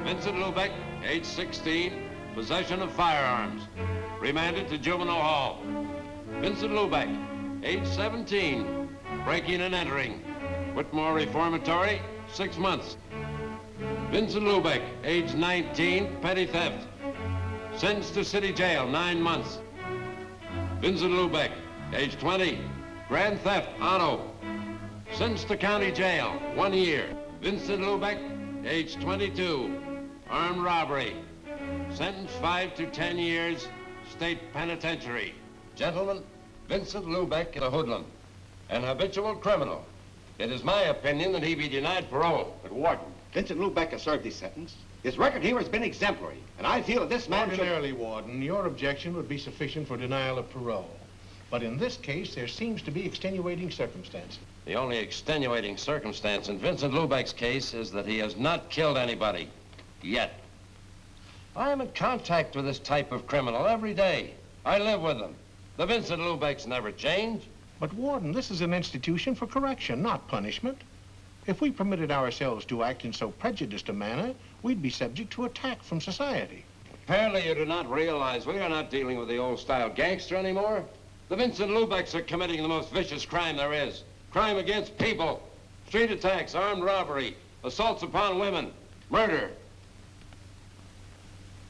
Vincent Lubeck, age 16, possession of firearms. Remanded to juvenile hall. Vincent Lubeck, age 17, breaking and entering. Whitmore Reformatory, 6 months. Vincent Lubeck, age 19, petty theft. Sentenced to city jail, 9 months. Vincent Lubeck, age 20, grand theft, auto. Sentenced to county jail, 1 year. Vincent Lubeck, age 22, armed robbery. Sentence 5 to 10 years, state penitentiary. Gentlemen, Vincent Lubeck is a hoodlum, an habitual criminal. It is my opinion that he be denied parole. But Warden, Vincent Lubeck has served his sentence. His record here has been exemplary, and I feel that this man Ordinarily, Warden, your objection would be sufficient for denial of parole. But in this case, there seems to be extenuating circumstances. The only extenuating circumstance in Vincent Lubeck's case is that he has not killed anybody, yet. I am in contact with this type of criminal every day. I live with them. The Vincent Lubecks never change. But Warden, this is an institution for correction, not punishment. If we permitted ourselves to act in so prejudiced a manner, we'd be subject to attack from society. Apparently you do not realize we are not dealing with the old-style gangster anymore. The Vincent Lubecks are committing the most vicious crime there is. Crime against people, street attacks, armed robbery, assaults upon women, murder.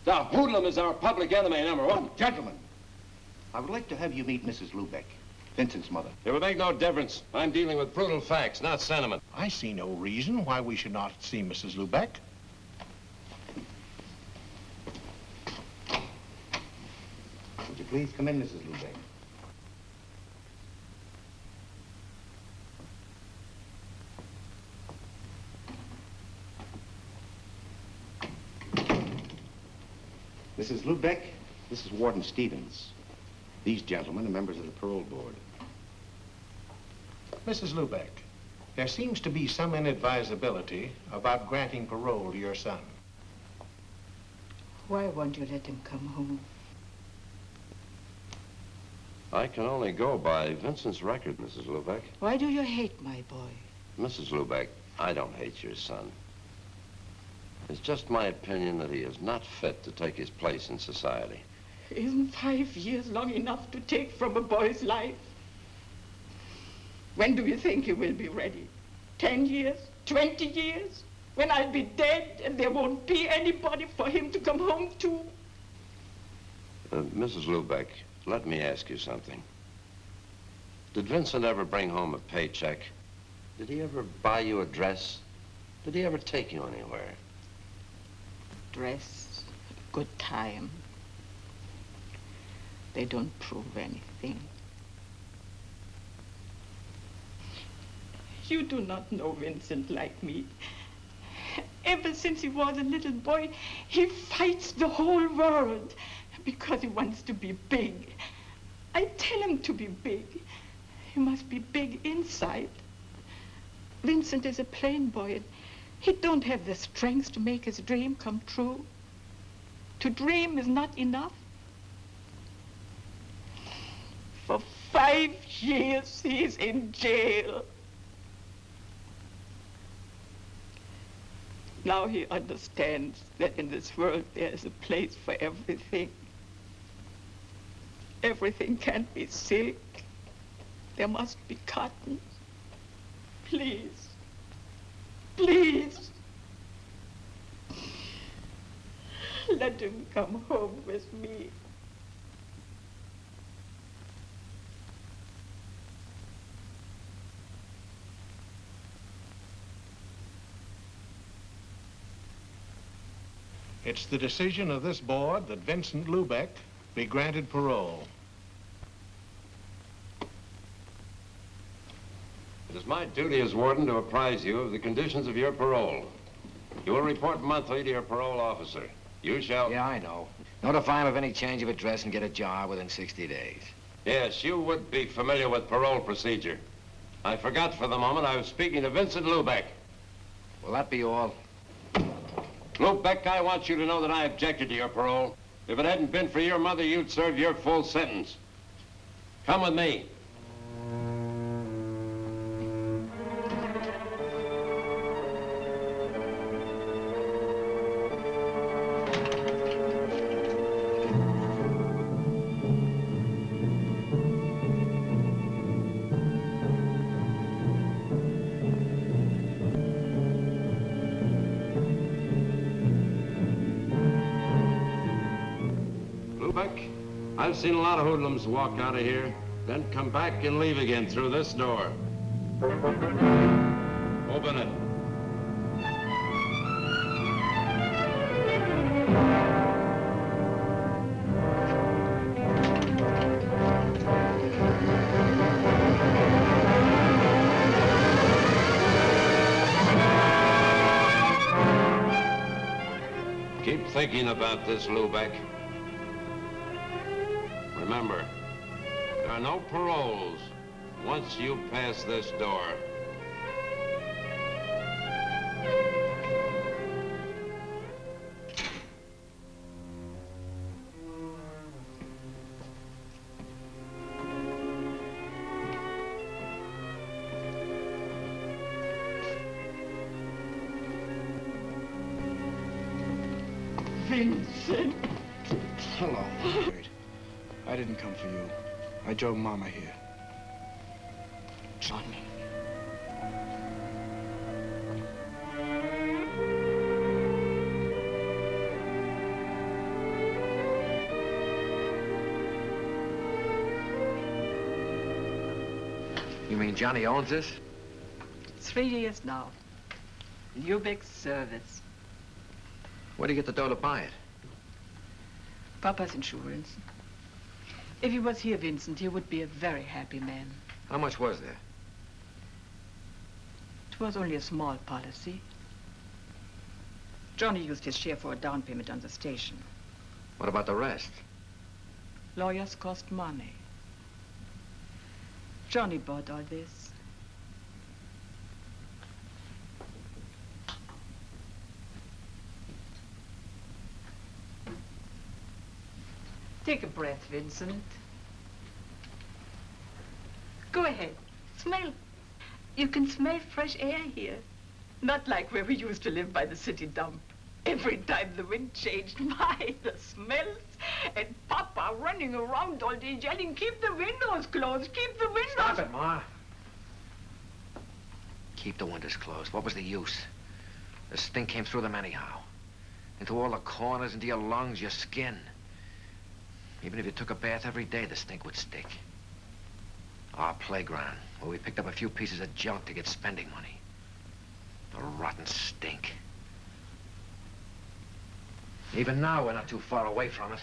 The hoodlum is our public enemy #1. Gentlemen, I would like to have you meet Mrs. Lubeck, Vincent's mother. It would make no difference. I'm dealing with brutal facts, not sentiment. I see no reason why we should not see Mrs. Lubeck. Would you please come in, Mrs. Lubeck? Mrs. Lubeck, this is Warden Stevens. These gentlemen are members of the parole board. Mrs. Lubeck, there seems to be some inadvisability about granting parole to your son. Why won't you let him come home? I can only go by Vincent's record, Mrs. Lubeck. Why do you hate my boy? Mrs. Lubeck, I don't hate your son. It's just my opinion that he is not fit to take his place in society. Isn't 5 years long enough to take from a boy's life? When do you think you will be ready? 10 years? 20 years? When I'll be dead and there won't be anybody for him to come home to? Mrs. Lubeck, let me ask you something. Did Vincent ever bring home a paycheck? Did he ever buy you a dress? Did he ever take you anywhere? Dress, good time. They don't prove anything. You do not know Vincent like me. Ever since he was a little boy, he fights the whole world because he wants to be big. I tell him to be big. He must be big inside. Vincent is a plain boy, and he don't have the strength to make his dream come true. To dream is not enough. For 5 years, he's in jail. Now he understands that in this world there is a place for everything. Everything can't be silk. There must be cotton. Please. Please. Let him come home with me. It's the decision of this board that Vincent Lubeck be granted parole. It is my duty as warden to apprise you of the conditions of your parole. You will report monthly to your parole officer. You shall... Yeah, I know. Notify him of any change of address and get a job within 60 days. Yes, you would be familiar with parole procedure. I forgot for the moment I was speaking to Vincent Lubeck. Will that be all? Lubeck, I want you to know that I objected to your parole. If it hadn't been for your mother, you'd serve your full sentence. Come with me. I've seen a lot of hoodlums walk out of here, then come back and leave again through this door. Open it. Keep thinking about this, Lubeck. Remember, there are no paroles once you pass this door. Vincent. Hello. I didn't come for you. I drove Mama here. Johnny. You mean Johnny owns this? 3 years now. Lubeck's service. Where'd he get the dough to buy it? Papa's insurance. If he was here, Vincent, he would be a very happy man. How much was there? It was only a small policy. Johnny used his share for a down payment on the station. What about the rest? Lawyers cost money. Johnny bought all this. Take a breath, Vincent. Go ahead. Smell. You can smell fresh air here. Not like where we used to live by the city dump. Every time the wind changed, my, the smells. And Papa running around all day yelling, keep the windows closed, keep the windows... Stop it, Ma. Keep the windows closed. What was the use? The stink came through them anyhow. Into all the corners, into your lungs, your skin. Even if you took a bath every day, the stink would stick. Our playground, where we picked up a few pieces of junk to get spending money. The rotten stink. Even now, we're not too far away from it.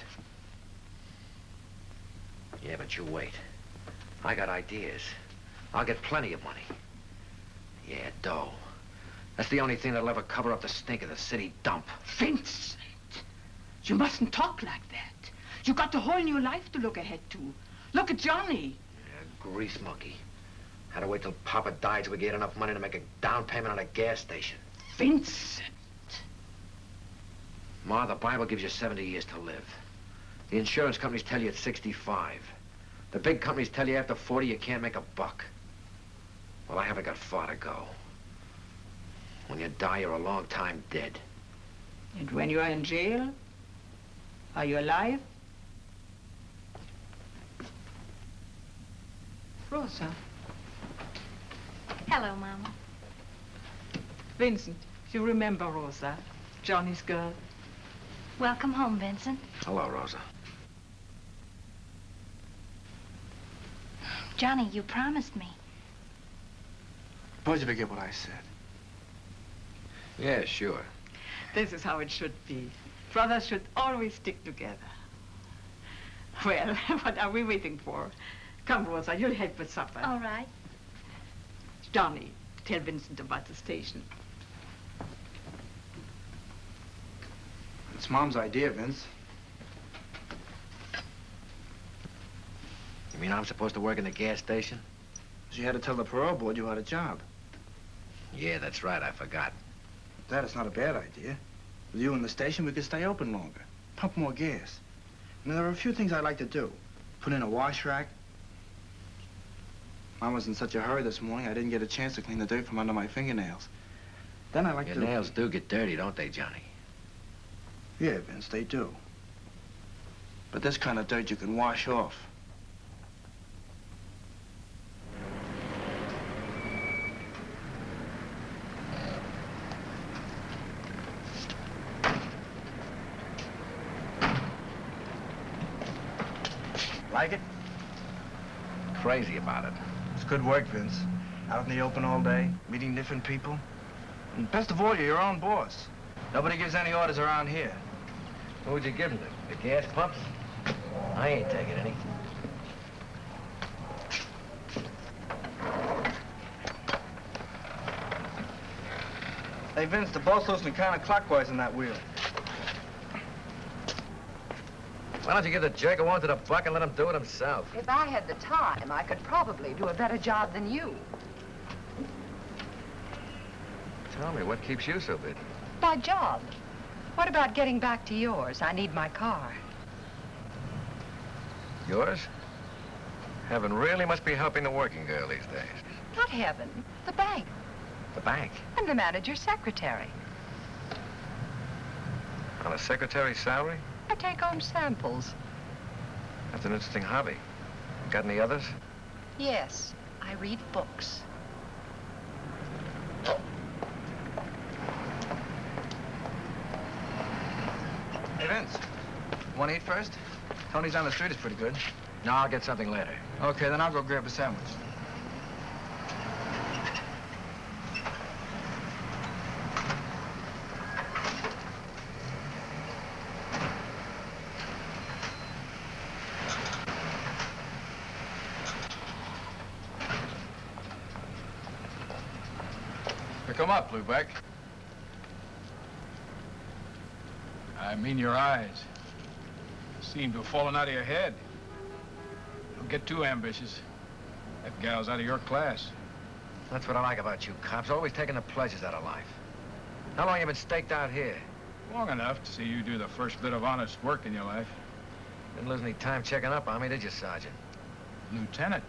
Yeah, but you wait. I got ideas. I'll get plenty of money. Yeah, dough. That's the only thing that'll ever cover up the stink of the city dump. Vincent, you mustn't talk like that. You got a whole new life to look ahead to. Look at Johnny. Yeah, grease monkey. Had to wait till Papa died so we get enough money to make a down payment on a gas station. Vincent. Ma, the Bible gives you 70 years to live. The insurance companies tell you it's 65. The big companies tell you after 40 you can't make a buck. Well, I haven't got far to go. When you die, you're a long time dead. And when you are in jail, are you alive? Rosa. Hello, Mama. Vincent, you remember Rosa, Johnny's girl? Welcome home, Vincent. Hello, Rosa. Johnny, you promised me. Suppose you forget what I said. Yeah, sure. This is how it should be. Brothers should always stick together. Well, what are we waiting for? Come, Rosa, you'll help with supper. All right. Johnny, tell Vincent about the station. It's Mom's idea, Vince. You mean I'm supposed to work in the gas station? She had to tell the parole board you had a job. Yeah, that's right, I forgot. Dad, it's not a bad idea. With you in the station, we could stay open longer. Pump more gas. And there are a few things I'd like to do. Put in a wash rack. Mom was in such a hurry this morning, I didn't get a chance to clean the dirt from under my fingernails. Then I like Your to... nails do get dirty, don't they, Johnny? Yeah, Vince, they do. But this kind of dirt you can wash off. Like it? Crazy about it. It's good work, Vince. Out in the open all day, meeting different people. And best of all, you're your own boss. Nobody gives any orders around here. What would you give them? The gas pumps? I ain't taking any. Hey, Vince, the boat's loosening counterclockwise in that wheel. Why don't you give the jerk a one to the buck and let him do it himself? If I had the time, I could probably do a better job than you. Tell me, what keeps you so busy? My job. What about getting back to yours? I need my car. Yours? Heaven really must be helping the working girl these days. Not heaven, the bank. The bank? I'm the manager's secretary. On a secretary's salary? I take home samples. That's an interesting hobby. Got any others? Yes, I read books. Hey, Vince, want to eat first? Tony's on the street is pretty good. No, I'll get something later. Okay, then I'll go grab a sandwich. Come up, Lubeck. I mean your eyes. Seem to have fallen out of your head. Don't get too ambitious. That gal's out of your class. That's what I like about you cops, always taking the pleasures out of life. How long you been staked out here? Long enough to see you do the first bit of honest work in your life. Didn't lose any time checking up on me, did you, Sergeant? Lieutenant.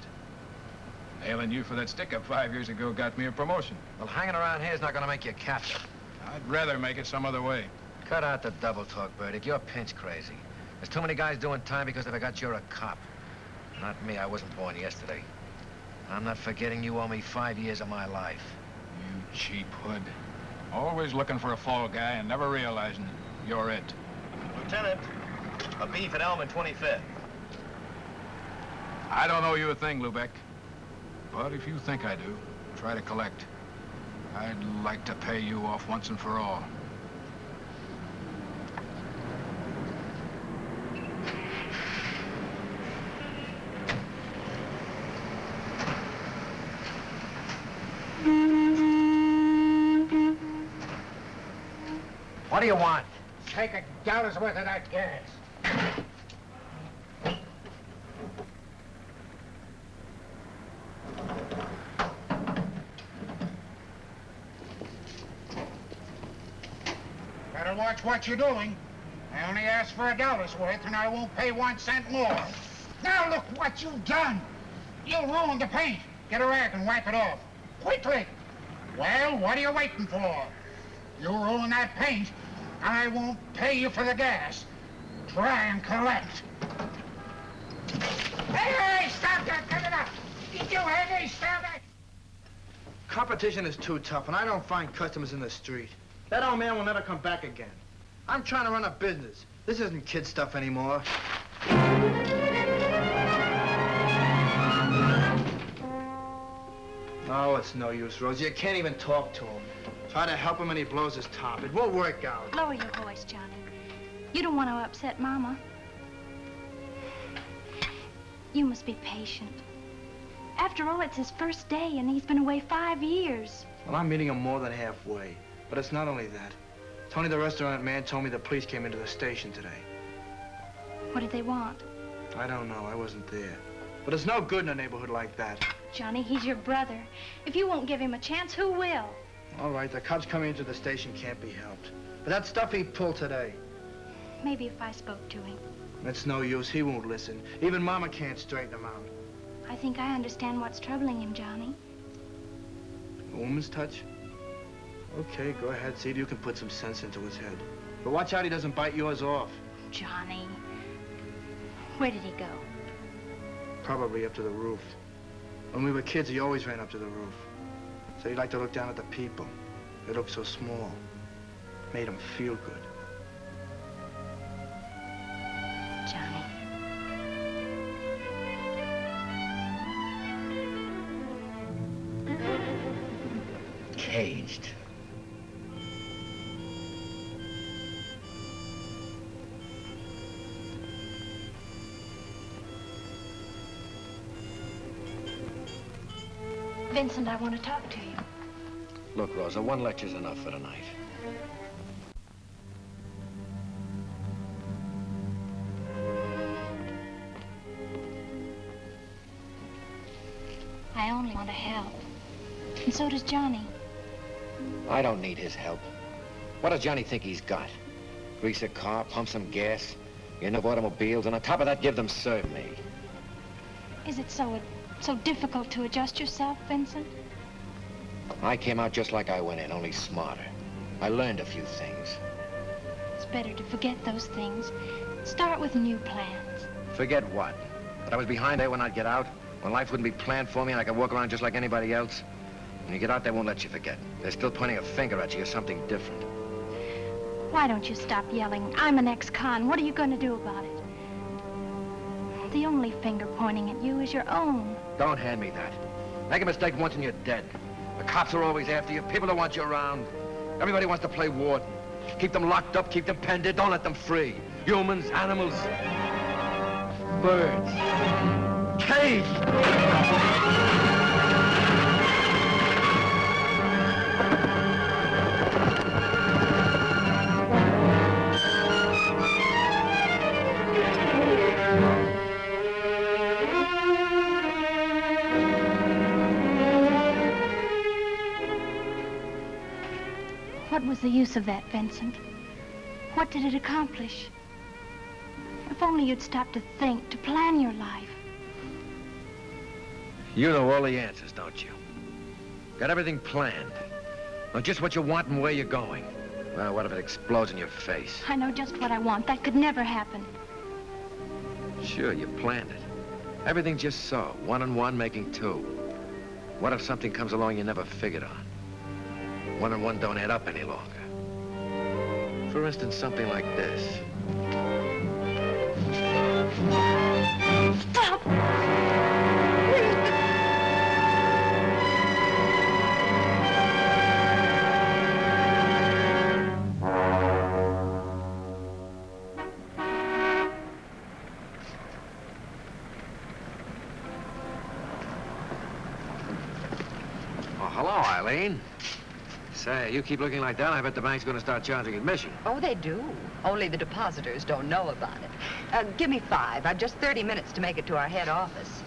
Nailing you for that stick-up 5 years ago got me a promotion. Well, hanging around here is not gonna make you a captain. I'd rather make it some other way. Cut out the double talk, Burdick. You're pinch crazy. There's too many guys doing time because they forgot you're a cop. Not me, I wasn't born yesterday. I'm not forgetting you owe me 5 years of my life. You cheap hood. Always looking for a fall guy and never realizing you're it. Lieutenant, a beef at Elm and 25th. I don't owe you a thing, Lubeck. But if you think I do, try to collect. I'd like to pay you off once and for all. What do you want? Take $1 worth of that gas. Better watch what you're doing. I only asked for $1 worth, and I won't pay 1 cent more. Now look what you've done. You ruined the paint. Get a rag and wipe it off. Quickly. Well, what are you waiting for? You ruin that paint, I won't pay you for the gas. Try and collect. Hey, stop that! Cut it up! Did you hear me, Stanley? Competition is too tough, and I don't find customers in the street. That old man will never come back again. I'm trying to run a business. This isn't kid stuff anymore. Oh, it's no use, Rosie. You can't even talk to him. Try to help him and he blows his top. It won't work out. Lower your voice, Johnny. You don't want to upset Mama. You must be patient. After all, it's his first day, and he's been away 5 years. Well, I'm meeting him more than halfway. But it's not only that. Tony, the restaurant man, told me the police came into the station today. What did they want? I don't know. I wasn't there. But it's no good in a neighborhood like that. Johnny, he's your brother. If you won't give him a chance, who will? All right, the cops coming into the station can't be helped. But that stuff he pulled today. Maybe if I spoke to him. It's no use. He won't listen. Even Mama can't straighten him out. I think I understand what's troubling him, Johnny. A woman's touch? Okay, go ahead. See if you can put some sense into his head. But watch out he doesn't bite yours off. Johnny. Where did he go? Probably up to the roof. When we were kids, he always ran up to the roof. So he liked to look down at the people. They looked so small. Made him feel good. Johnny. Caged. Vincent, I want to talk to you. Look, Rosa, one lecture's enough for tonight. I only want to help. And so does Johnny. I don't need his help. What does Johnny think he's got? Grease a car, pump some gas, get enough automobiles, and on top of that, give them serve me. Is it so difficult to adjust yourself, Vincent? I came out just like I went in, only smarter. I learned a few things. It's better to forget those things. Start with new plans. Forget what? That I was behind there when I'd get out? When life wouldn't be planned for me and I could walk around just like anybody else? When you get out, they won't let you forget. They're still pointing a finger at you or something different. Why don't you stop yelling, I'm an ex-con. What are you going to do about it? The only finger pointing at you is your own. Don't hand me that. Make a mistake once and you're dead. The cops are always after you. People don't want you around. Everybody wants to play warden. Keep them locked up, keep them penned in. Don't let them free. Humans, animals, birds. Caged! What was the use of that, Vincent? What did it accomplish? If only you'd stop to think, to plan your life. You know all the answers, don't you? Got everything planned. Know just what you want and where you're going. Well, what if it explodes in your face? I know just what I want. That could never happen. Sure, you planned it. Everything just so. 1 and 1 making 2. What if something comes along you never figured on? 1 and 1 don't add up any longer. For instance, something like this. Stop! Oh, hello, Allene. Say, you keep looking like that, I bet the bank's going to start charging admission. Oh, they do. Only the depositors don't know about it. Give me 5. I've just 30 minutes to make it to our head office.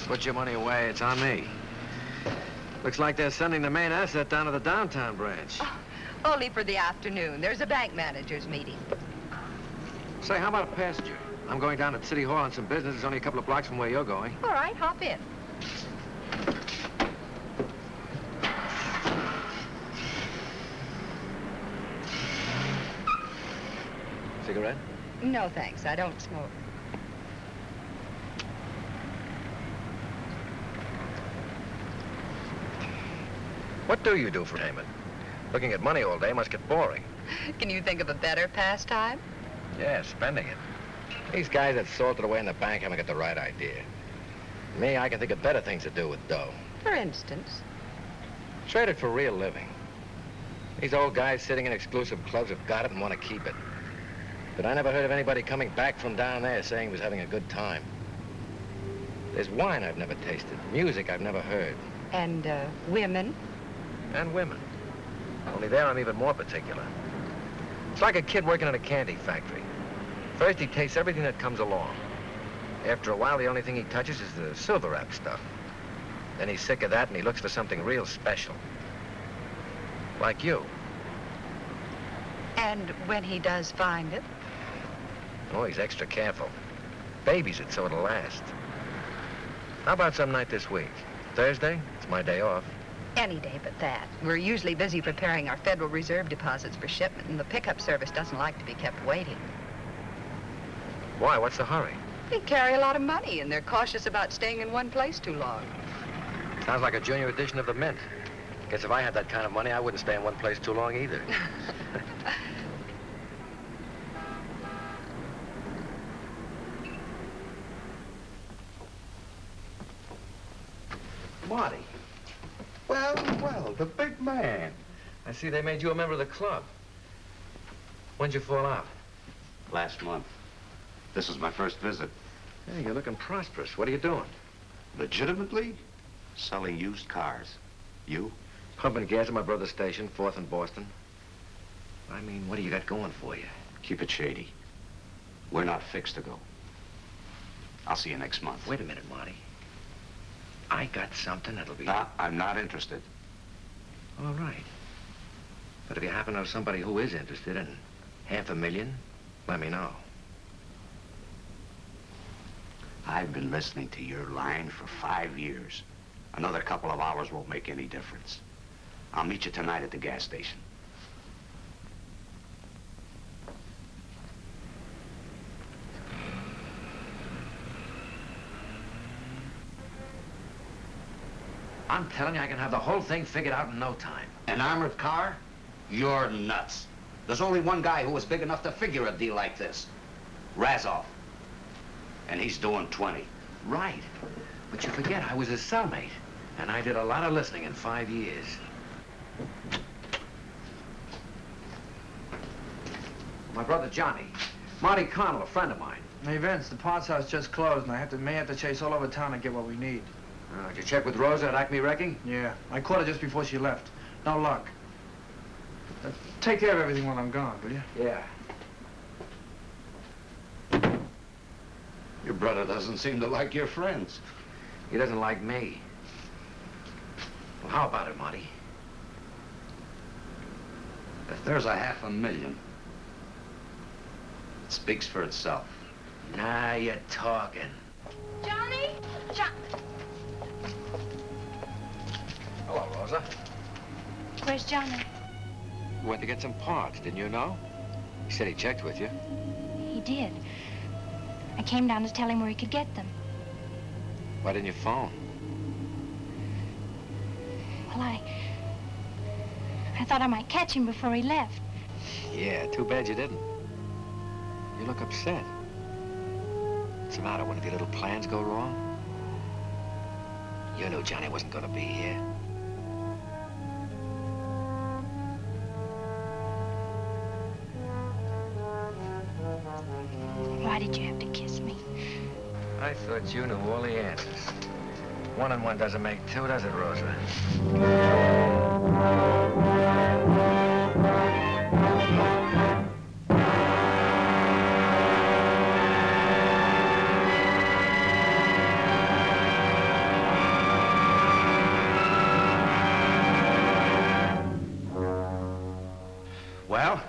Put your money away, it's on me. Looks like they're sending the main asset down to the downtown branch. Oh, only for the afternoon. There's a bank manager's meeting. Say, how about a passenger? I'm going down to City Hall on some business. It's only a couple of blocks from where you're going. All right, hop in. Cigarette? No, thanks. I don't smoke. What do you do for payment? Looking at money all day must get boring. Can you think of a better pastime? Yeah, spending it. These guys that salt it away in the bank haven't got the right idea. Me, I can think of better things to do with dough. For instance? Trade it for real living. These old guys sitting in exclusive clubs have got it and want to keep it. But I never heard of anybody coming back from down there saying he was having a good time. There's wine I've never tasted, music I've never heard. And, women? And women. Only there I'm even more particular. It's like a kid working in a candy factory. First he tastes everything that comes along. After a while, the only thing he touches is the silver wrap stuff. Then he's sick of that and he looks for something real special. Like you. And when he does find it? Oh, he's extra careful. Babies it so it'll last. How about some night this week? Thursday? It's my day off. Any day but that. We're usually busy preparing our Federal Reserve deposits for shipment, and the pickup service doesn't like to be kept waiting. Why? What's the hurry? They carry a lot of money, and they're cautious about staying in one place too long. Sounds like a junior edition of the Mint. Guess if I had that kind of money, I wouldn't stay in one place too long either. Marty. Well, well, the big man. I see they made you a member of the club. When'd you fall out? Last month. This is my first visit. Hey, you're looking prosperous. What are you doing? Legitimately? Selling used cars. You? Pumping gas at my brother's station, 4th and Boston. I mean, what do you got going for you? Keep it shady. We're not fixed to go. I'll see you next month. Wait a minute, Marty. I got something that'll be... No, I'm not interested. All right. But if you happen to know somebody who is interested in $500,000, let me know. I've been listening to your line for 5 years. Another couple of hours won't make any difference. I'll meet you tonight at the gas station. I'm telling you, I can have the whole thing figured out in no time. An armored car? You're nuts. There's only one guy who was big enough to figure a deal like this. Razov. And he's doing 20. Right. But you forget, I was his cellmate. And I did a lot of listening in 5 years. My brother Johnny. Marty Connell, a friend of mine. Hey, Vince, the parts house just closed, and I may have to chase all over town to get what we need. Did you check with Rosa at Acme Wrecking? Yeah, I caught her just before she left. No luck. Take care of everything while I'm gone, will you? Yeah. Your brother doesn't seem to like your friends. He doesn't like me. Well, how about it, Marty? If there's $500,000, it speaks for itself. Now you're talking. Johnny? Hello, Rosa. Where's Johnny? You went to get some parts, didn't you know? He said he checked with you. He did. I came down to tell him where he could get them. Why didn't you phone? Well, I thought I might catch him before he left. Yeah, too bad you didn't. You look upset. What's the matter? One of your little plans go wrong? You knew Johnny wasn't going to be here. Why did you have to kiss me? I thought you knew all the answers. 1 and 1 doesn't make 2, does it, Rosa? Well,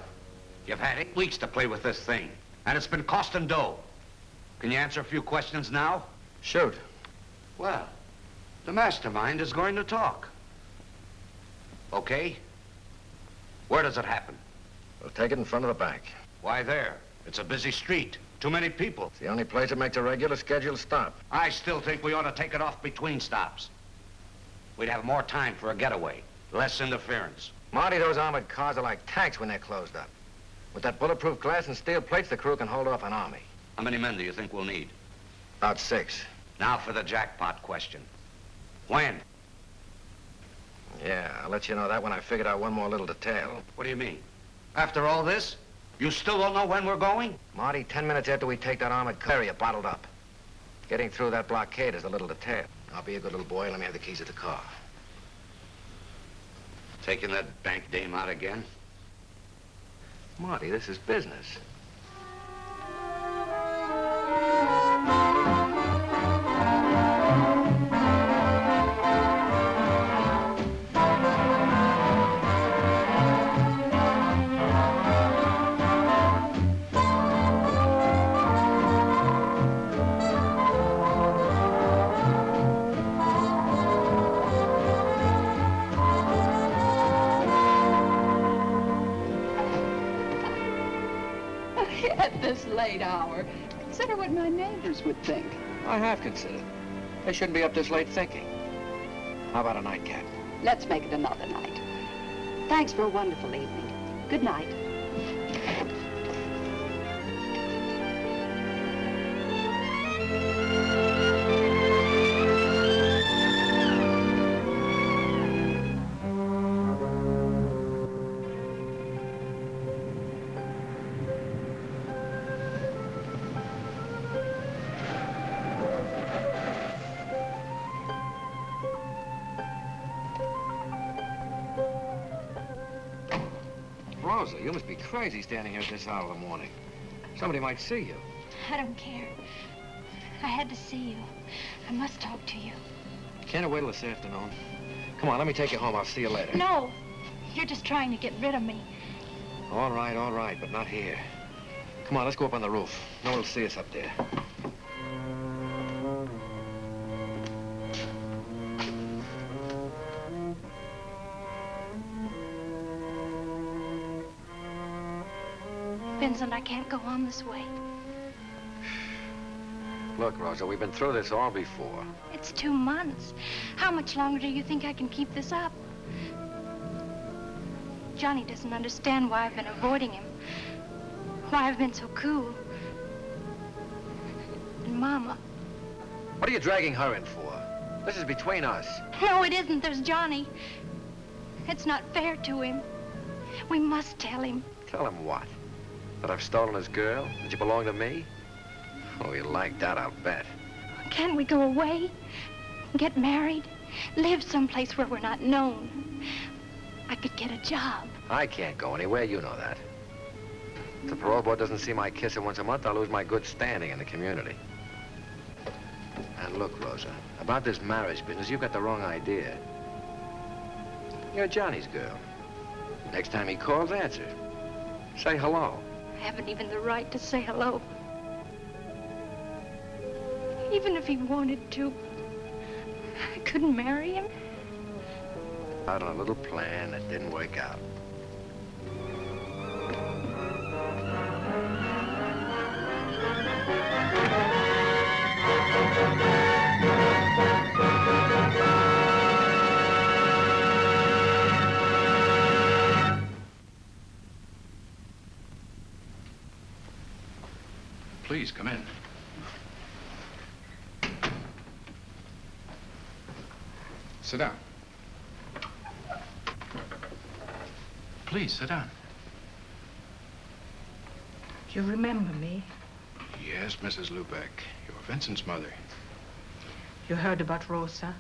you've had 8 weeks to play with this thing, and it's been costing dough. Can you answer a few questions now? Shoot. Well, The mastermind is going to talk. Okay? Where does it happen? We'll take it in front of the bank. Why there? It's a busy street. Too many people. It's the only place that makes a regular scheduled stop. I still think we ought to take it off between stops. We'd have more time for a getaway. Less interference. Marty, those armored cars are like tanks when they're closed up. With that bulletproof glass and steel plates, the crew can hold off an army. How many men do you think we'll need? About 6. Now for the jackpot question. When? Yeah, I'll let you know that when I figured out one more little detail. What do you mean? After all this, you still don't know when we're going? Marty, 10 minutes after we take that armored car, you're bottled up. Getting through that blockade is a little detail. I'll be a good little boy and let me have the keys of the car. Taking that bank dame out again? Marty, this is business. At this late hour, consider what my neighbors would think. I have considered. They shouldn't be up this late thinking. How about a nightcap? Let's make it another night. Thanks for a wonderful evening. Good night. Rosa, you must be crazy standing here at this hour of the morning. Somebody might see you. I don't care. I had to see you. I must talk to you. Can't it wait till this afternoon? Come on, let me take you home. I'll see you later. No. You're just trying to get rid of me. All right, but not here. Come on, let's go up on the roof. No one will see us up there. Vincent, I can't go on this way. Look, Rosa, we've been through this all before. It's 2 months. How much longer do you think I can keep this up? Johnny doesn't understand why I've been avoiding him. Why I've been so cool. And Mama. What are you dragging her in for? This is between us. No, it isn't. There's Johnny. It's not fair to him. We must tell him. Tell him what? That I've stolen his girl? That you belong to me? Oh, you like that, I'll bet. Can't we go away? Get married? Live someplace where we're not known? I could get a job. I can't go anywhere, you know that. If the parole board doesn't see my kisser once a month, I'll lose my good standing in the community. And look, Rosa, about this marriage business, you've got the wrong idea. You're Johnny's girl. Next time he calls, answer. Say hello. I haven't even the right to say hello. Even if he wanted to, I couldn't marry him. Out on a little plan that didn't work out. Please, come in. Sit down. Please, sit down. You remember me? Yes, Mrs. Lubeck. You're Vincent's mother. You heard about Rosa?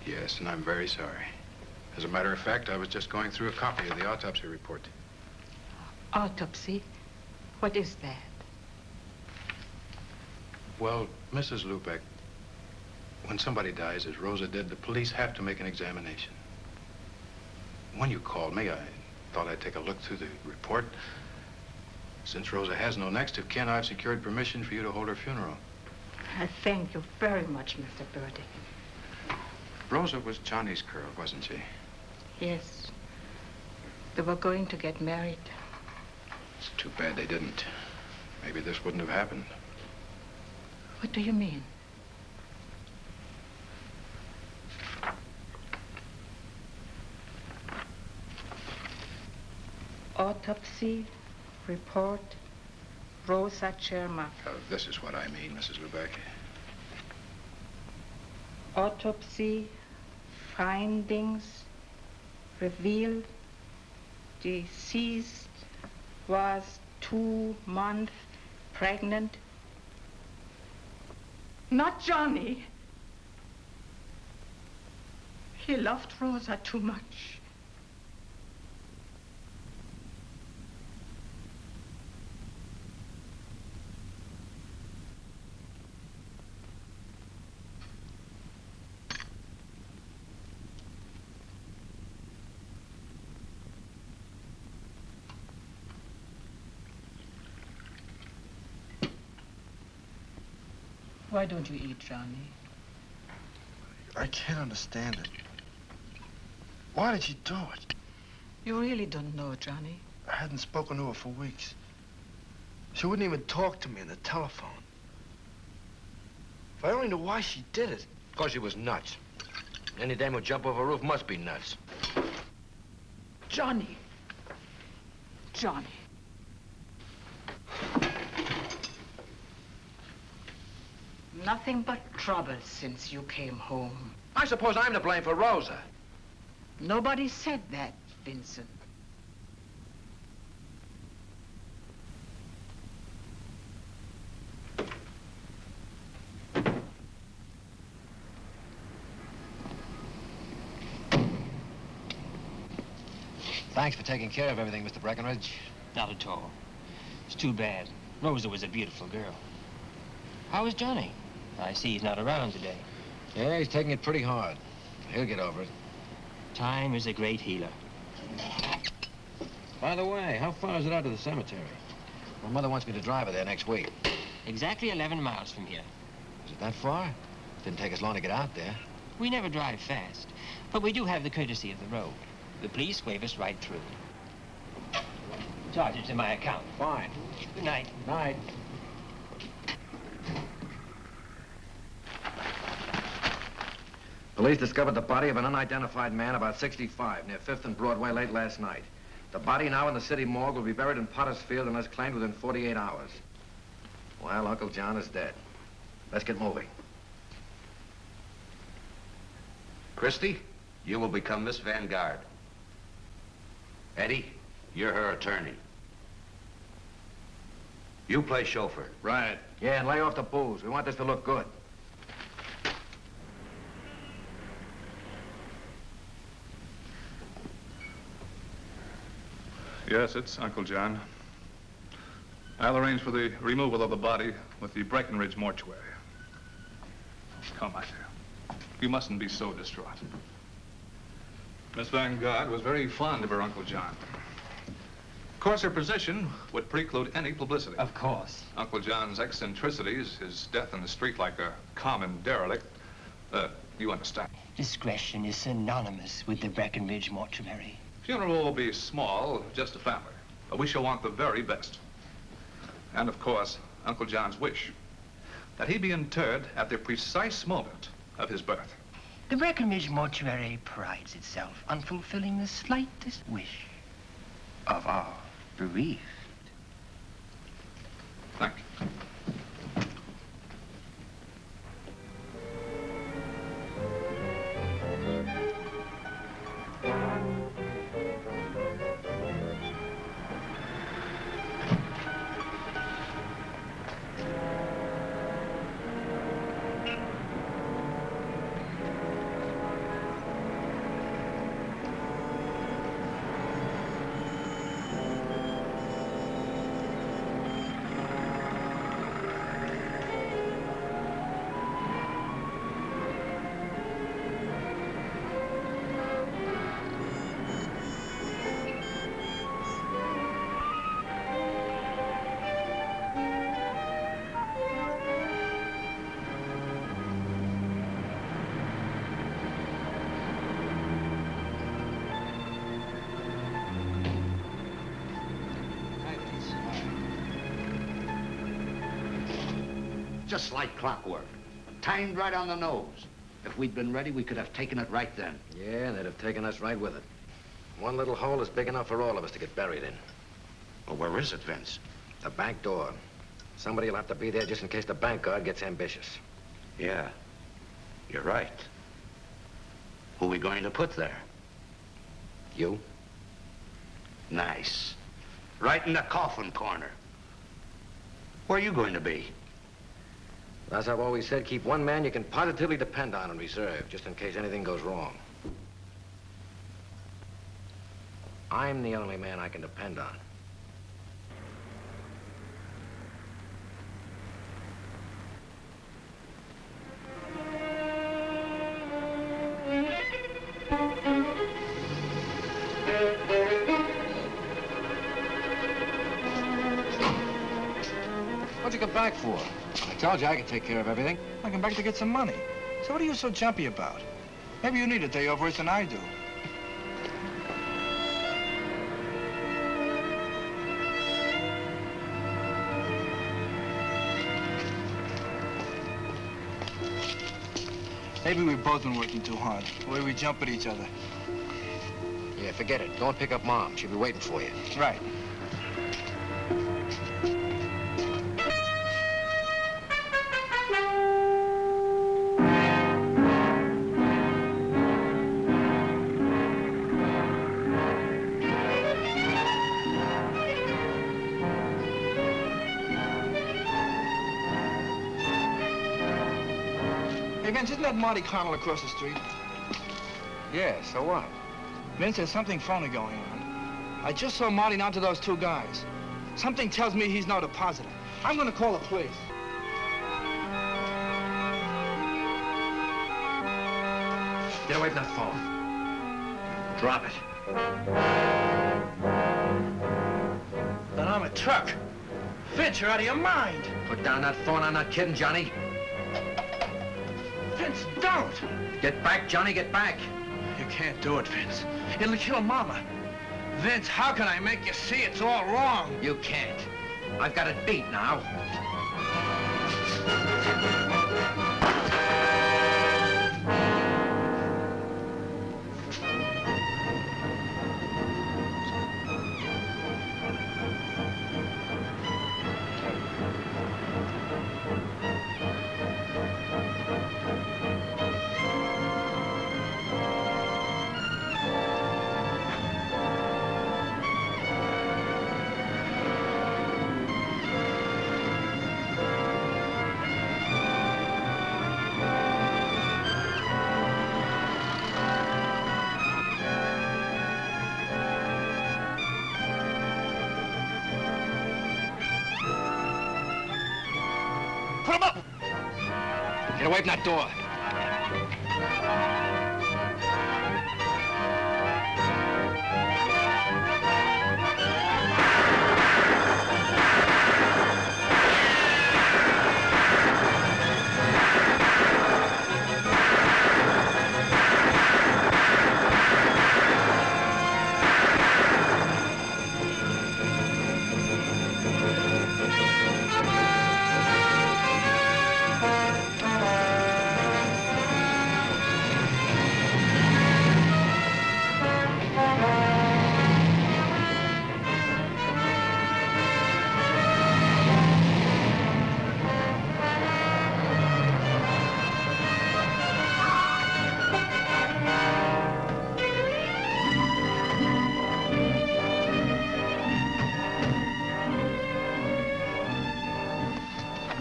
Yes, and I'm very sorry. As a matter of fact, I was just going through a copy of the autopsy report. Autopsy? What is that? Well, Mrs. Lubeck, when somebody dies, as Rosa did, the police have to make an examination. When you called me, I thought I'd take a look through the report. Since Rosa has no next of kin, I've secured permission for you to hold her funeral. I thank you very much, Mr. Birdie. Rosa was Johnny's girl, wasn't she? Yes. They were going to get married. It's too bad they didn't. Maybe this wouldn't have happened. What do you mean? Autopsy report, Rosa Cherma. This is what I mean, Mrs. Lubeck. Autopsy findings revealed deceased was 2 months pregnant. Not Johnny. He loved Rosa too much. Why don't you eat, Johnny? I can't understand it. Why did she do it? You really don't know, Johnny. I hadn't spoken to her for weeks. She wouldn't even talk to me on the telephone. If I only knew why she did it. Because she was nuts. Any dame who jump over a roof must be nuts. Johnny. Johnny. Nothing but trouble since you came home. I suppose I'm to blame for Rosa. Nobody said that, Vincent. Thanks for taking care of everything, Mr. Breckenridge. Not at all. It's too bad. Rosa was a beautiful girl. How is Johnny? I see he's not around today. Yeah, he's taking it pretty hard. He'll get over it. Time is a great healer. By the way, how far is it out to the cemetery? My mother wants me to drive her there next week. Exactly 11 miles from here. Is it that far? Didn't take us long to get out there. We never drive fast, but we do have the courtesy of the road. The police wave us right through. Charge it to my account. Fine. Good night. Night. Police discovered the body of an unidentified man about 65 near 5th and Broadway late last night. The body now in the city morgue will be buried in Potter's Field unless claimed within 48 hours. Well, Uncle John is dead. Let's get moving. Christie, you will become Miss Vanguard. Eddie, you're her attorney. You play chauffeur. Right. Yeah, and lay off the booze. We want this to look good. Yes, it's Uncle John. I'll arrange for the removal of the body with the Breckenridge mortuary. Come, my dear. You mustn't be so distraught. Miss Vanguard was very fond of her Uncle John. Of course, her position would preclude any publicity. Of course. Uncle John's eccentricities, his death in the street like a common derelict, you understand. Discretion is synonymous with the Breckenridge mortuary. Funeral will be small, just a family. But we shall want the very best. And, of course, Uncle John's wish that he be interred at the precise moment of his birth. The Breckenridge mortuary prides itself on fulfilling the slightest wish of our bereaved. Thank you. Just like clockwork. Timed right on the nose. If we'd been ready, we could have taken it right then. Yeah, and they'd have taken us right with it. One little hole is big enough for all of us to get buried in. Well, where is it, Vince? The back door. Somebody will have to be there just in case the bank guard gets ambitious. Yeah, you're right. Who are we going to put there? You? Nice. Right in the coffin corner. Where are you going to be? As I've always said, keep one man you can positively depend on in reserve, just in case anything goes wrong. I'm the only man I can depend on. What'd you come back for? I told you I could take care of everything. I come back to get some money. So what are you so jumpy about? Maybe you need a day off worse than I do. Maybe we've both been working too hard. The way we jump at each other. Yeah, forget it. Go and pick up Mom. She'll be waiting for you. Right. Vince, isn't that Marty Connell across the street? Yeah, so what? Vince, there's something phony going on. I just saw Marty down to those two guys. Something tells me he's no depositor. I'm gonna call the police. Get away from that phone. Drop it. Then I'm a truck. Vince, you're out of your mind. Put down that phone. I'm not kidding, Johnny. Vince, don't! Get back, Johnny, get back. You can't do it, Vince. It'll kill Mama. Vince, how can I make you see it's all wrong? You can't. I've got it beat now. Put him up! Get away from that door.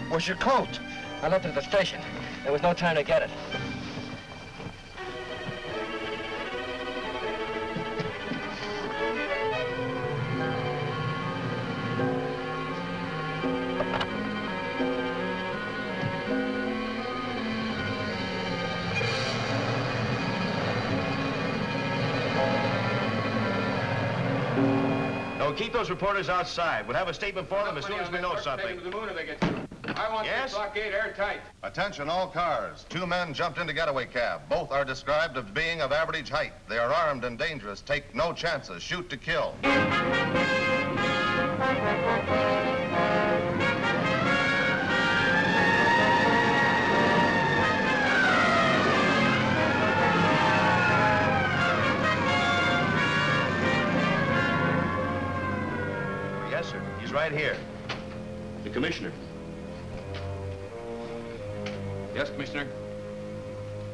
Where's your coat? I left it at the station. There was no time to get it. No, keep those reporters outside. We'll have a statement for them as soon as we know something. I want Yes? the blockade airtight. Attention all cars. 2 men jumped into getaway cab. Both are described as being of average height. They are armed and dangerous. Take no chances. Shoot to kill. He's right here. The commissioner. Yes, Commissioner.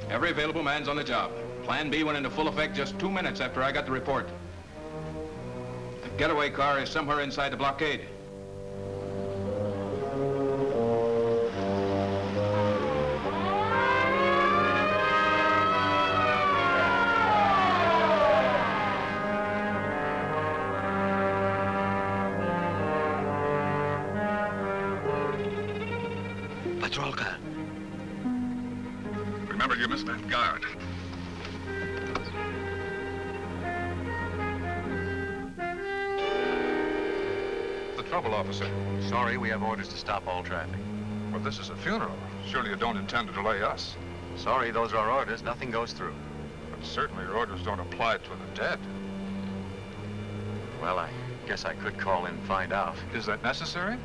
Every available man's on the job. Plan B went into full effect just 2 minutes after I got the report. The getaway car is somewhere inside the blockade. Patrol car. Remember, you missed that guard. The trouble, officer? Sorry, we have orders to stop all traffic. Well, this is a funeral. Surely you don't intend to delay us. Sorry, those are our orders. Nothing goes through. But certainly your orders don't apply to the dead. Well, I guess I could call in and find out. Is that necessary?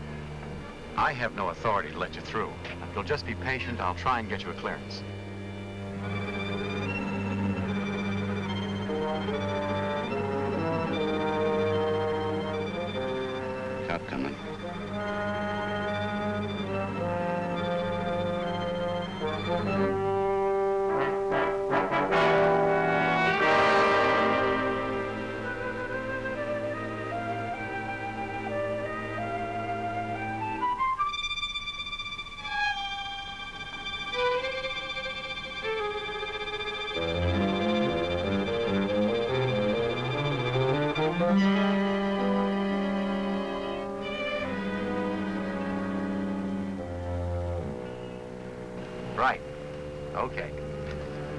I have no authority to let you through. If you'll just be patient, I'll try and get you a clearance. Cop coming. Right. Okay.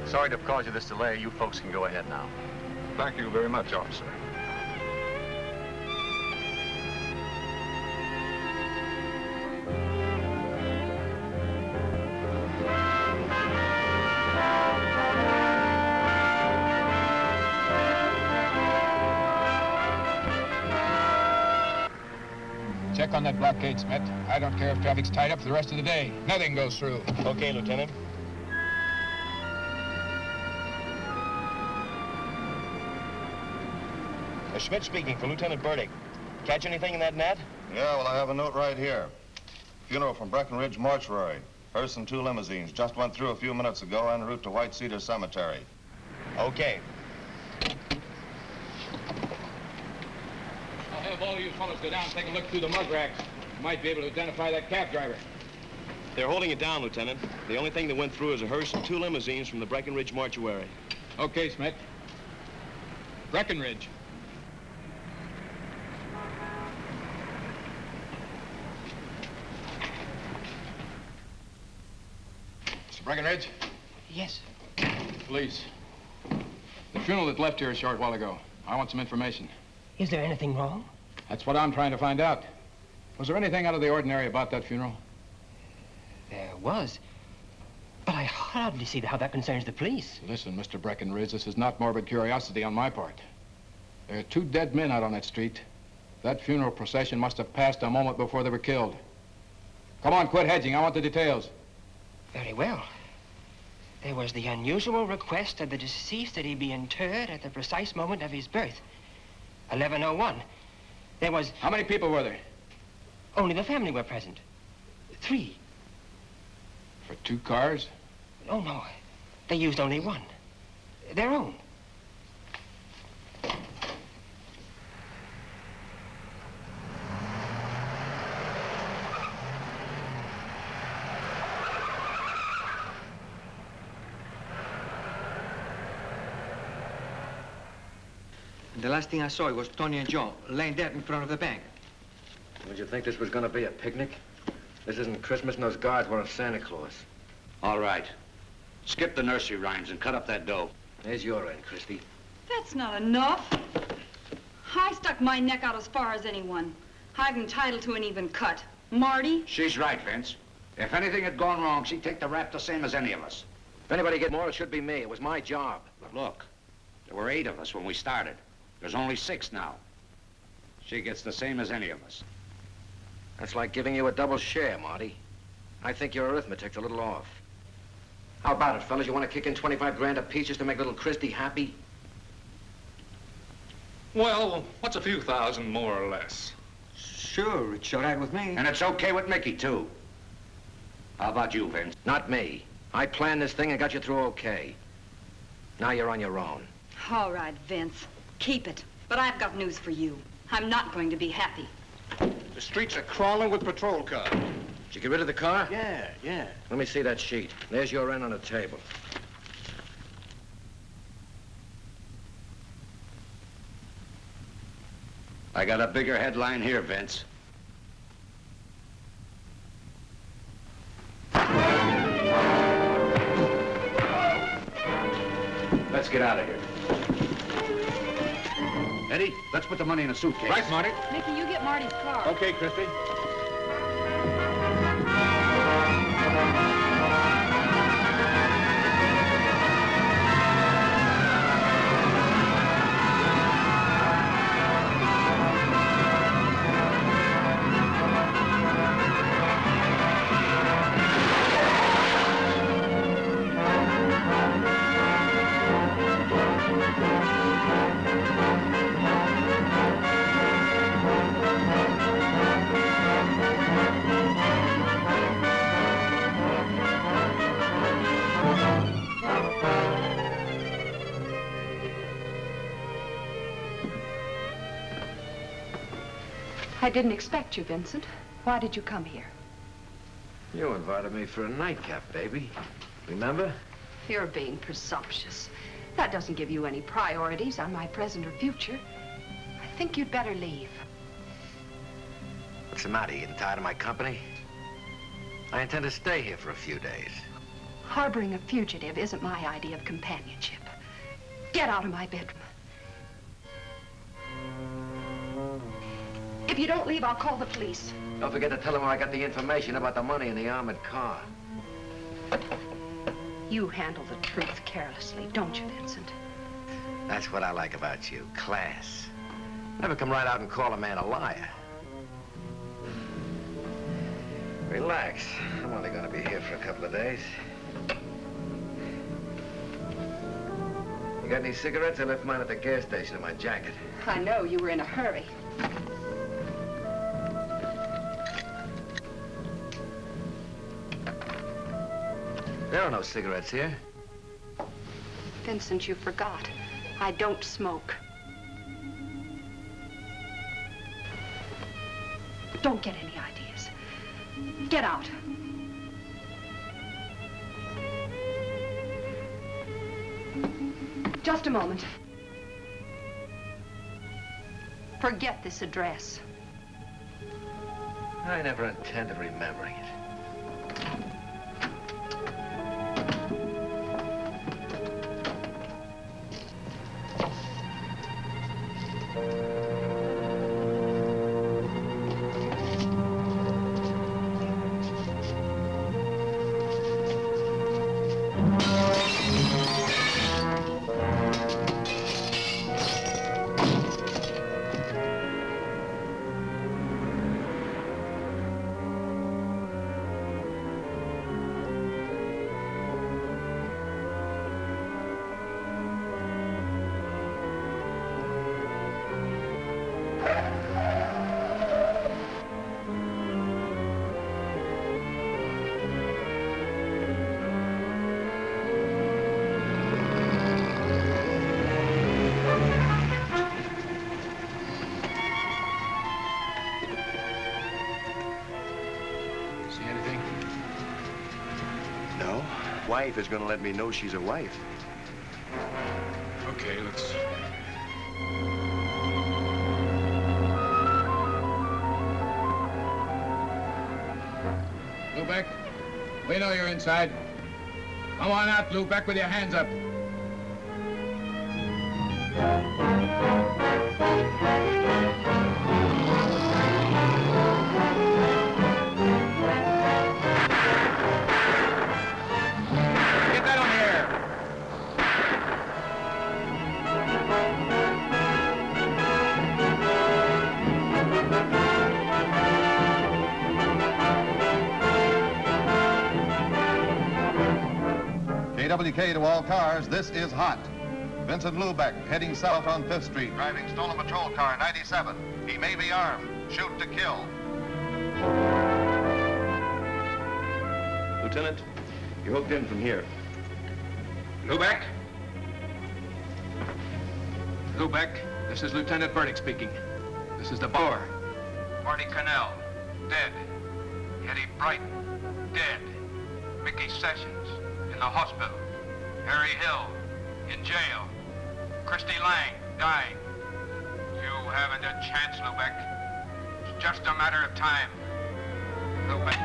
Sorry to have caused you this delay. You folks can go ahead now. Thank you very much, officer. Check on that blockade, Smith. I don't care if traffic's tied up for the rest of the day. Nothing goes through. Okay, Lieutenant. Schmidt speaking for Lieutenant Burdick. Catch anything in that net? Yeah, well, I have a note right here. Funeral from Breckenridge Mortuary. Hearse and 2 limousines. Just went through a few minutes ago en route to White Cedar Cemetery. Okay. I'll have all you fellows go down and take a look through the mud racks. You might be able to identify that cab driver. They're holding it down, Lieutenant. The only thing that went through is a hearse and 2 limousines from the Breckenridge Mortuary. Okay, Smith. Breckenridge. Mr. Breckenridge? Yes. Police. The funeral that left here a short while ago. I want some information. Is there anything wrong? That's what I'm trying to find out. Was there anything out of the ordinary about that funeral? There was. But I hardly see how that concerns the police. Listen, Mr. Breckenridge, this is not morbid curiosity on my part. There are 2 dead men out on that street. That funeral procession must have passed a moment before they were killed. Come on, quit hedging. I want the details. Very well. There was the unusual request of the deceased that he be interred at the precise moment of his birth. 11:01. There was... How many people were there? Only the family were present. 3. For 2 cars? Oh, no. They used only 1. Their own. The last thing I saw was Tony and Joe laying dead in front of the bank. Would you think this was going to be a picnic? This isn't Christmas, and those guards weren't Santa Claus. All right. Skip the nursery rhymes and cut up that dough. There's your end, Christy. That's not enough. I stuck my neck out as far as anyone. I'm entitled to an even cut. Marty? She's right, Vince. If anything had gone wrong, she'd take the rap the same as any of us. If anybody get more, it should be me. It was my job. But look, there were 8 of us when we started. There's only 6 now. She gets the same as any of us. That's like giving you a double share, Marty. I think your arithmetic's a little off. How about it, fellas? You want to kick in 25 grand apiece just to make little Christy happy? Well, what's a few thousand more or less? Sure, it's all right with me. And it's okay with Mickey, too. How about you, Vince? Not me. I planned this thing and got you through okay. Now you're on your own. All right, Vince. Keep it. But I've got news for you. I'm not going to be happy. The streets are crawling with patrol cars. Did you get rid of the car? Yeah. Let me see that sheet. There's your end on the table. I got a bigger headline here, Vince. Let's get out of here. Eddie, let's put the money in a suitcase. Right, Marty. Mickey, you get Marty's car. Okay, Christy. I didn't expect you, Vincent. Why did you come here? You invited me for a nightcap, baby. Remember? You're being presumptuous. That doesn't give you any priorities on my present or future. I think you'd better leave. What's the matter? You getting tired of my company? I intend to stay here for a few days. Harboring a fugitive isn't my idea of companionship. Get out of my bedroom. If you don't leave, I'll call the police. Don't forget to tell them where I got the information about the money in the armored car. You handle the truth carelessly, don't you, Vincent? That's what I like about you, class. Never come right out and call a man a liar. Relax. I'm only gonna be here for a couple of days. You got any cigarettes? I left mine at the gas station in my jacket. I know you were in a hurry. There are no cigarettes here. Vincent, you forgot. I don't smoke. Don't get any ideas. Get out. Just a moment. Forget this address. I never intended remembering it. Wife is gonna let me know she's a wife. Okay, let's... Lubeck, we know you're inside. Come on out, Lubeck, with your hands up. KWK to all cars, this is hot. Vincent Lubeck, heading south on 5th Street, driving stolen patrol car 97. He may be armed. Shoot to kill. Lieutenant, you're hooked in from here. Lubeck? Lubeck, this is Lieutenant Burdick speaking. This is the bar. Marty Cannell, dead. Eddie Brighton, dead. Mickey Sessions, in the hospital. Harry Hill, in jail. Christy Lang, dying. You haven't a chance, Lubeck. It's just a matter of time. Lubeck.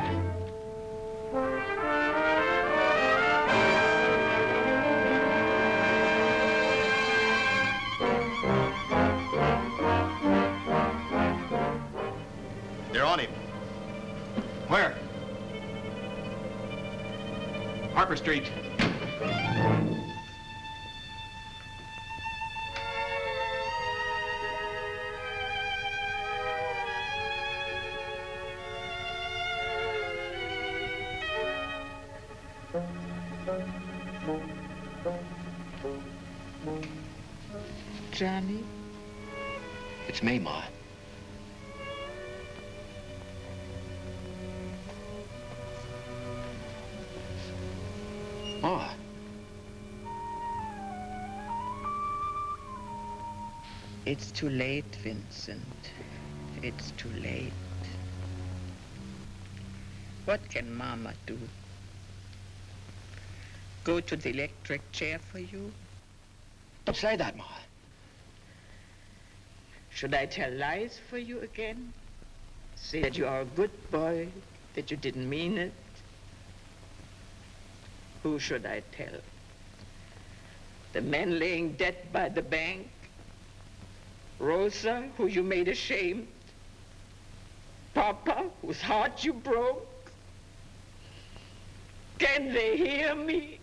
They're on him. Where? Harper Street. Johnny? It's me, Ma. Ma. It's too late, Vincent. It's too late. What can Mama do? Go to the electric chair for you? Don't say that, Ma. Should I tell lies for you again? Say that you are a good boy, that you didn't mean it? Who should I tell? The man laying dead by the bank? Rosa, who you made ashamed? Papa, whose heart you broke? Can they hear me?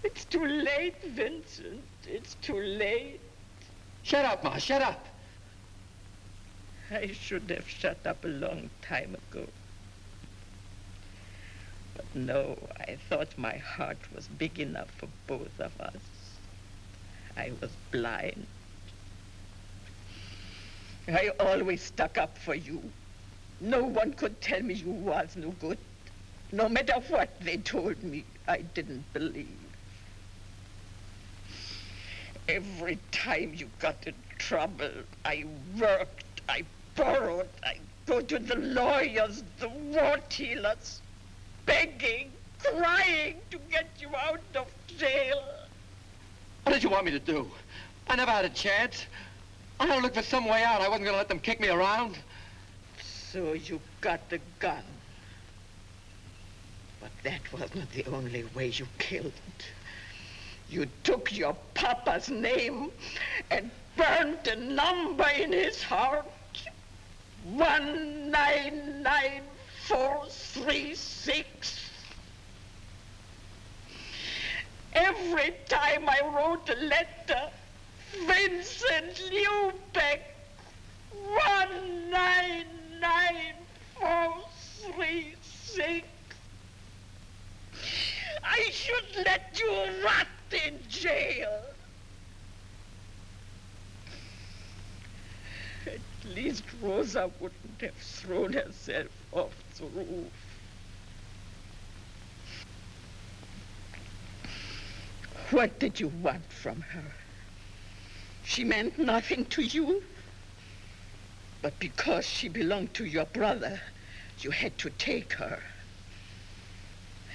It's too late, Vincent. It's too late. Shut up, Ma, shut up. I should have shut up a long time ago. But no, I thought my heart was big enough for both of us. I was blind. I always stuck up for you. No one could tell me you was no good. No matter what they told me, I didn't believe. Every time you got in trouble, I worked, I borrowed, I go to the lawyers, the wart healers, begging, crying to get you out of jail. What did you want me to do? I never had a chance. I had to look for some way out. I wasn't going to let them kick me around. So you got the gun. But that was not the only way you killed. You took your papa's name and burned a number in his heart. 199436. Every time I wrote a letter, Vincent Lubeck, 199436. I should let you rot in jail. At least Rosa wouldn't have thrown herself off the roof. What did you want from her? She meant nothing to you. But because she belonged to your brother, you had to take her.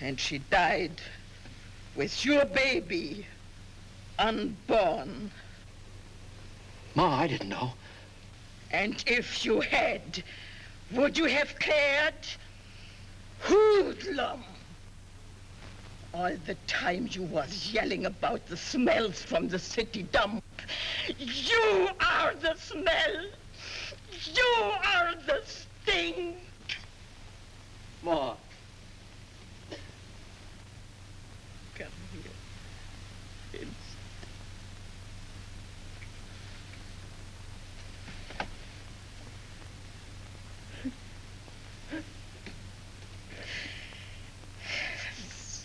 And she died with your baby unborn. Ma, I didn't know. And if you had, would you have cared? Hoodlum! All the time you was yelling about the smells from the city dump. You are the smell. You are the stink. Ma. Come here. Vincent.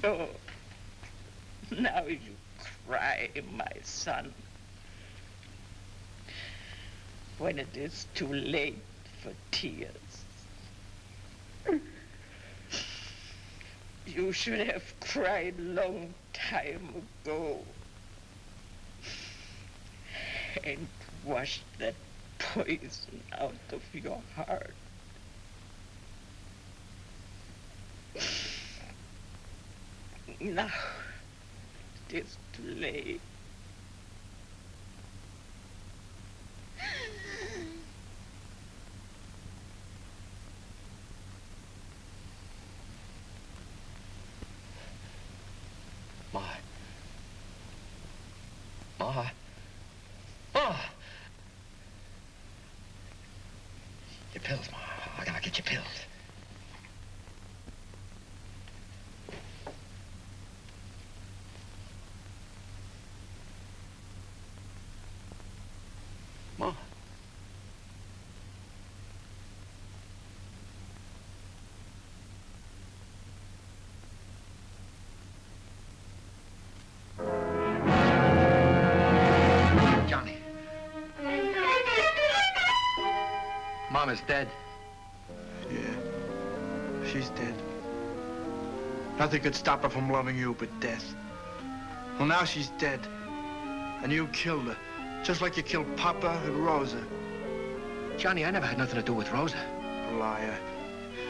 So, Now you cry, my son. When it is too late for tears. You should have cried long time ago. And washed that poison out of your heart. Now it is too late. Ma. Ma. Ma! Your pills, Ma. I gotta get your pills. Ma. Johnny. Mama's dead. Yeah, she's dead. Nothing could stop her from loving you but death. Well, now she's dead. And you killed her, just like you killed Papa and Rosa. Johnny, I never had nothing to do with Rosa. Liar.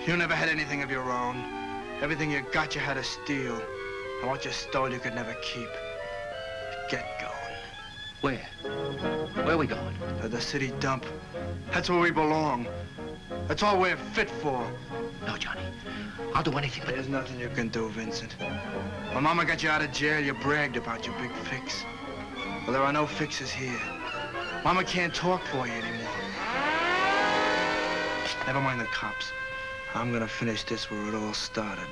You never had anything of your own. Everything you got, you had to steal. And what you stole, you could never keep. Get going. Where? Where are we going? To the city dump. That's where we belong. That's all we're fit for. No, Johnny. I'll do anything but... There's nothing you can do, Vincent. When Mama got you out of jail, you bragged about your big fix. Well, there are no fixes here. Mama can't talk for you anymore. Never mind the cops. I'm gonna finish this where it all started.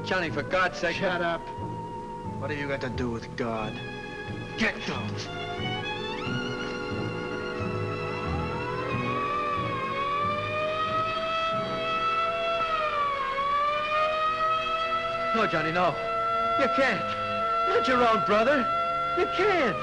Johnny, for God's sake... Shut up. What have you got to do with God? Get going. No, Johnny, no. You can't. Not your own brother. You can't.